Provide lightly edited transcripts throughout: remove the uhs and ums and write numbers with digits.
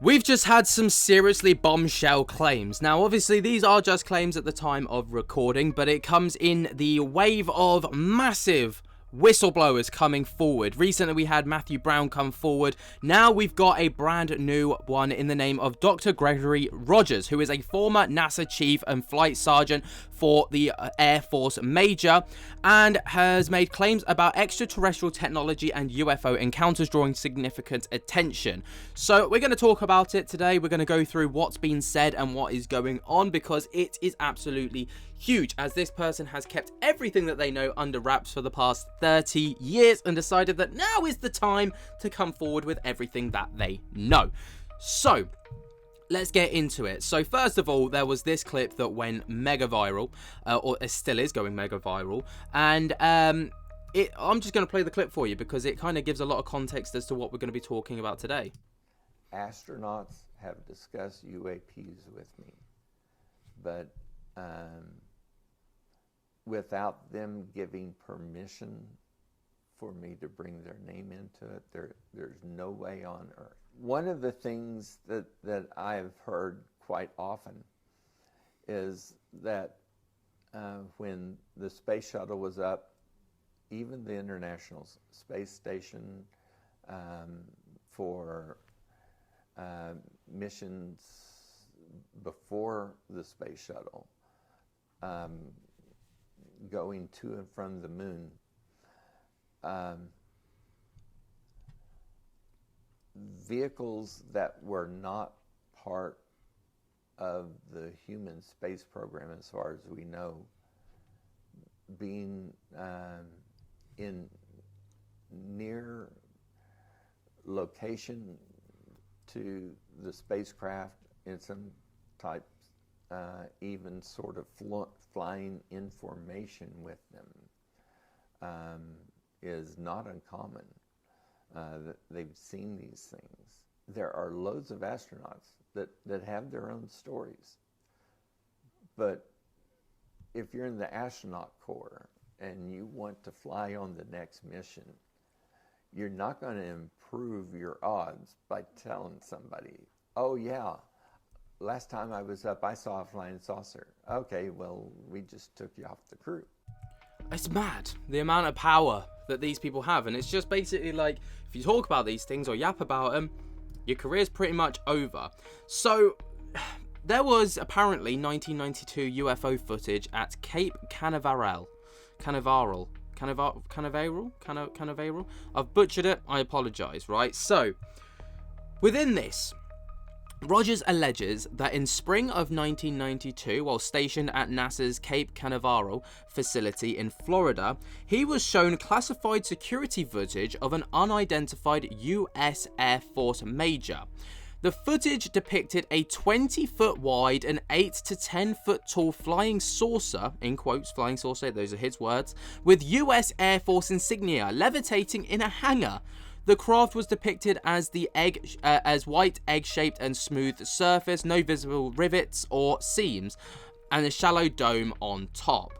We've just had some seriously bombshell claims. Now, obviously, these are just claims at the time of recording, but it comes in the wave of massive whistleblowers coming forward. Recently, we had Matthew Brown come forward. Now we've got a brand new one in the name of Dr. Gregory Rogers, who is a former NASA chief and flight sergeant for the Air Force Major, and has made claims about extraterrestrial technology and UFO encounters, drawing significant attention. So we're going to talk about it today. We're going to go through what's been said and what is going on, because it is absolutely huge, as this person has kept everything that they know under wraps for the past 30 years and decided that now is the time to come forward with everything that they know. So let's get into it. So first of all, there was this clip that went mega viral, or it still is going mega viral, and I'm just going to play the clip for you because it kind of gives a lot of context as to what we're going to be talking about today. Astronauts have discussed UAPs with me, but without them giving permission for me to bring their name into it, there's no way on earth. One of the things that I've heard quite often is that when the space shuttle was up, even the International Space Station for missions before the space shuttle, going to and from the moon, vehicles that were not part of the human space program, as far as we know, being in near location to the spacecraft in some type, even sort of flying information with them, is not uncommon. That they've seen these things. There are loads of astronauts that have their own stories. But if you're in the astronaut corps and you want to fly on the next mission, you're not going to improve your odds by telling somebody, oh yeah, last time I was up, I saw a flying saucer. Okay, well, we just took you off the crew. It's mad, the amount of power that these people have, and it's just basically like, if you talk about these things or yap about them, your career's pretty much over. So there was apparently 1992 UFO footage at Cape Canaveral. I've butchered it, I apologize, right? So within this, Rogers alleges that in spring of 1992, while stationed at NASA's Cape Canaveral facility in Florida, he was shown classified security footage of an unidentified U.S. Air Force major. The footage depicted a 20-foot wide and 8 to 10-foot tall flying saucer, in quotes, flying saucer, those are his words, with U.S. Air Force insignia levitating in a hangar. The craft was depicted as as white egg-shaped and smooth surface, no visible rivets or seams, and a shallow dome on top.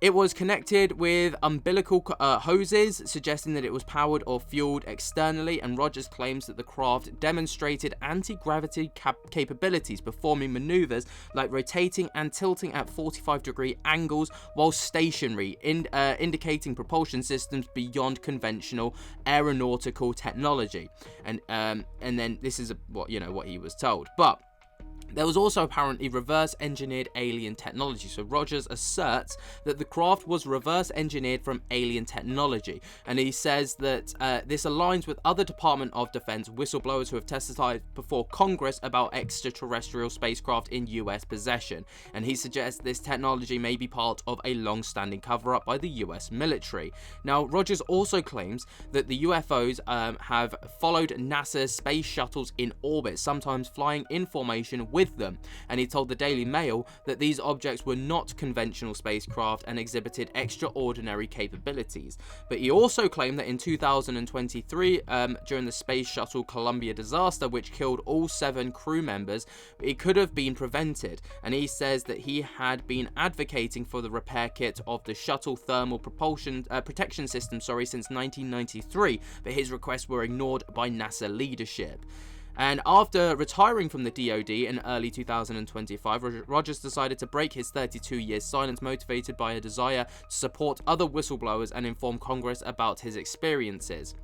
It was connected with umbilical hoses, suggesting that it was powered or fueled externally, and Rogers claims that the craft demonstrated anti-gravity capabilities, performing maneuvers like rotating and tilting at 45-degree angles while stationary, indicating propulsion systems beyond conventional aeronautical technology. And then this is what he was told. But there was also apparently reverse-engineered alien technology. So Rogers asserts that the craft was reverse-engineered from alien technology, and he says that this aligns with other Department of Defense whistleblowers who have testified before Congress about extraterrestrial spacecraft in US possession, and he suggests this technology may be part of a long-standing cover-up by the US military. Now, Rogers also claims that the UFOs have followed NASA's space shuttles in orbit, sometimes flying in formation with them, and he told the Daily Mail that these objects were not conventional spacecraft and exhibited extraordinary capabilities. But he also claimed that in 2023, during the Space Shuttle Columbia disaster, which killed all 7 crew members, it could have been prevented, and he says that he had been advocating for the repair kit of the shuttle thermal protection system since 1993, but his requests were ignored by NASA leadership. And after retiring from the DoD in early 2025, Rogers decided to break his 32-year silence, motivated by a desire to support other whistleblowers and inform Congress about his experiences.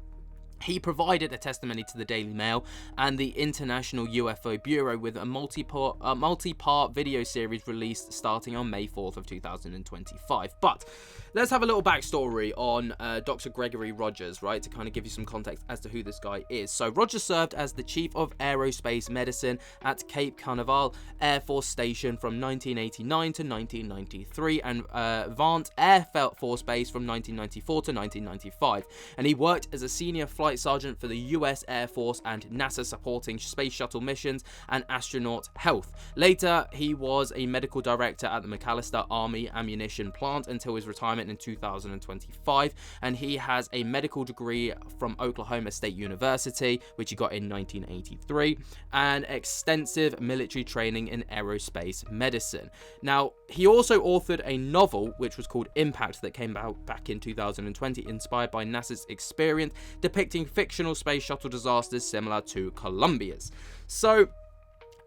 He provided a testimony to the Daily Mail and the International UFO Bureau with a multi-part video series released starting on May 4th of 2025. But let's have a little backstory on Dr. Gregory Rogers, right, to kind of give you some context as to who this guy is. So Rogers served as the Chief of Aerospace Medicine at Cape Canaveral Air Force Station from 1989 to 1993 and Vant Air Force Base from 1994 to 1995. And he worked as a senior flight sergeant for the US Air Force and NASA, supporting space shuttle missions and astronaut health. Later, he was a medical director at the McAllister Army Ammunition Plant until his retirement in 2025, and he has a medical degree from Oklahoma State University, which he got in 1983, and extensive military training in aerospace medicine. Now, he also authored a novel which was called Impact that came out back in 2020, inspired by NASA's experience, depicting fictional space shuttle disasters similar to Columbia's. So,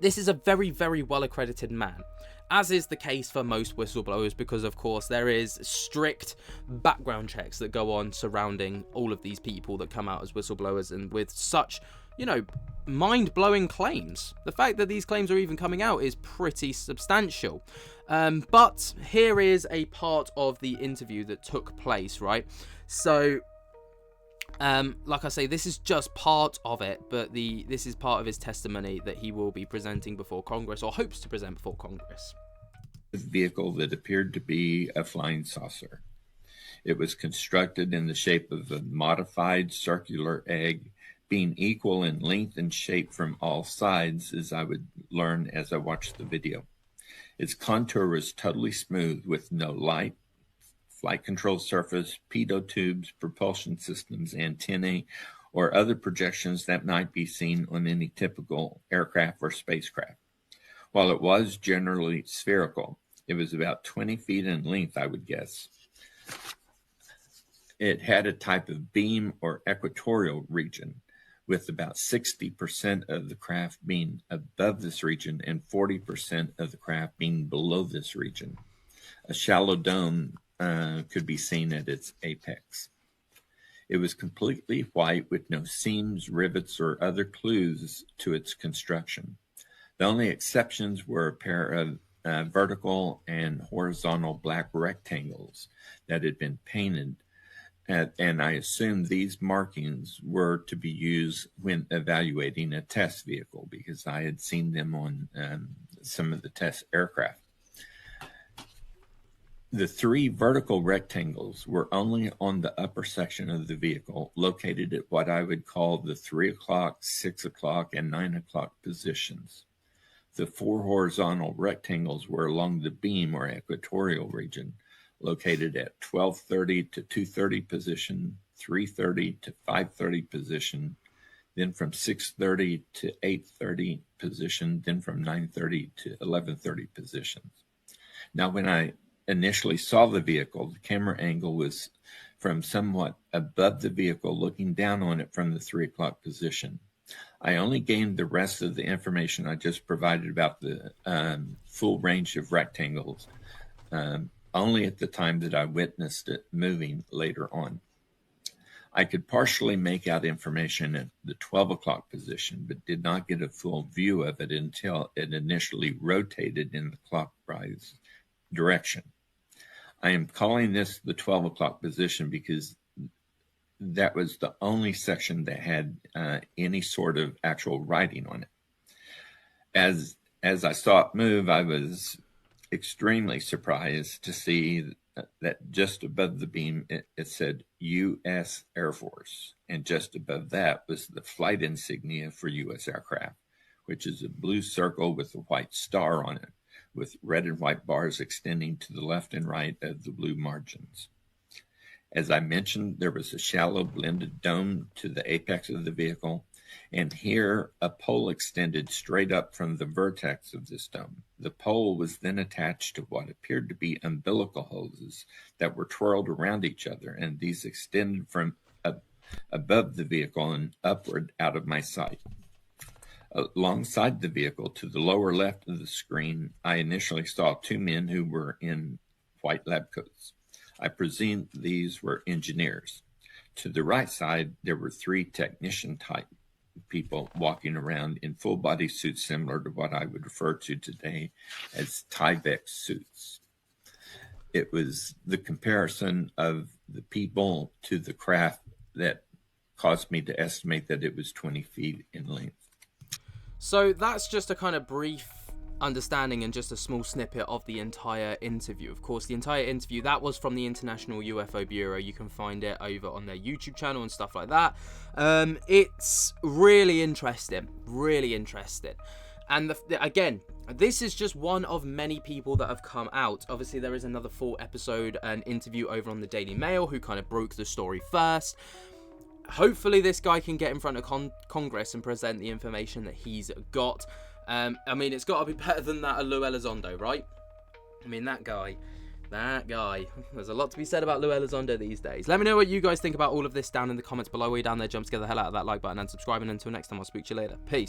this is a very, very well accredited man, as is the case for most whistleblowers, because of course there is strict background checks that go on surrounding all of these people that come out as whistleblowers, and with such, you know, mind-blowing claims. The fact that these claims are even coming out is pretty substantial. But here is a part of the interview that took place, right? So, like I say, this is just part of it, but this is part of his testimony that he will be presenting before Congress, or hopes to present before Congress. Vehicle that appeared to be a flying saucer. It was constructed in the shape of a modified circular egg, being equal in length and shape from all sides, as I would learn as I watched the video. Its contour was totally smooth, with no light, flight control surface, pitot tubes, propulsion systems, antennae, or other projections that might be seen on any typical aircraft or spacecraft. While it was generally spherical, it was about 20 feet in length, I would guess. It had a type of beam or equatorial region, with about 60% of the craft being above this region and 40% of the craft being below this region. A shallow dome could be seen at its apex. It was completely white with no seams, rivets, or other clues to its construction. The only exceptions were a pair of vertical and horizontal black rectangles that had been painted, and I assume these markings were to be used when evaluating a test vehicle, because I had seen them on some of the test aircraft. The three vertical rectangles were only on the upper section of the vehicle, located at what I would call the 3 o'clock, 6 o'clock, and 9 o'clock positions. The four horizontal rectangles were along the beam or equatorial region, located at 12:30 to 2:30 position, 3:30 to 5:30 position, then from 6:30 to 8:30 position, then from 9:30 to 11:30 positions. Now, when I initially saw the vehicle, the camera angle was from somewhat above the vehicle, looking down on it from the 3 o'clock position. I only gained the rest of the information I just provided about the full range of rectangles only at the time that I witnessed it moving later on. I could partially make out information at the 12 o'clock position, but did not get a full view of it until it initially rotated in the clockwise direction. I am calling this the 12 o'clock position because that was the only section that had any sort of actual writing on it. As I saw it move, I was extremely surprised to see that just above the beam, it said U.S. Air Force, and just above that was the flight insignia for U.S. aircraft, which is a blue circle with a white star on it, with red and white bars extending to the left and right of the blue margins. As I mentioned, there was a shallow blended dome to the apex of the vehicle, and here a pole extended straight up from the vertex of this dome. The pole was then attached to what appeared to be umbilical hoses that were twirled around each other, and these extended from above the vehicle and upward out of my sight. Alongside the vehicle, to the lower left of the screen, I initially saw two men who were in white lab coats. I presume these were engineers. To the right side, there were three technician-type people walking around in full-body suits similar to what I would refer to today as Tyvek suits. It was the comparison of the people to the craft that caused me to estimate that it was 20 feet in length. So that's just a kind of brief understanding and just a small snippet of the entire interview. Of course, the entire interview, that was from the International UFO Bureau. You can find it over on their YouTube channel and stuff like that. It's really interesting. And again, this is just one of many people that have come out. Obviously, there is another full episode, an interview over on the Daily Mail, who kind of broke the story first. Hopefully, this guy can get in front of Congress and present the information that he's got. I mean, it's got to be better than that of Lou Elizondo, right? I mean, that guy. There's a lot to be said about Lou Elizondo these days. Let me know what you guys think about all of this down in the comments below. Way down there, jump to get the hell out of that like button and subscribe. And until next time, I'll speak to you later. Peace.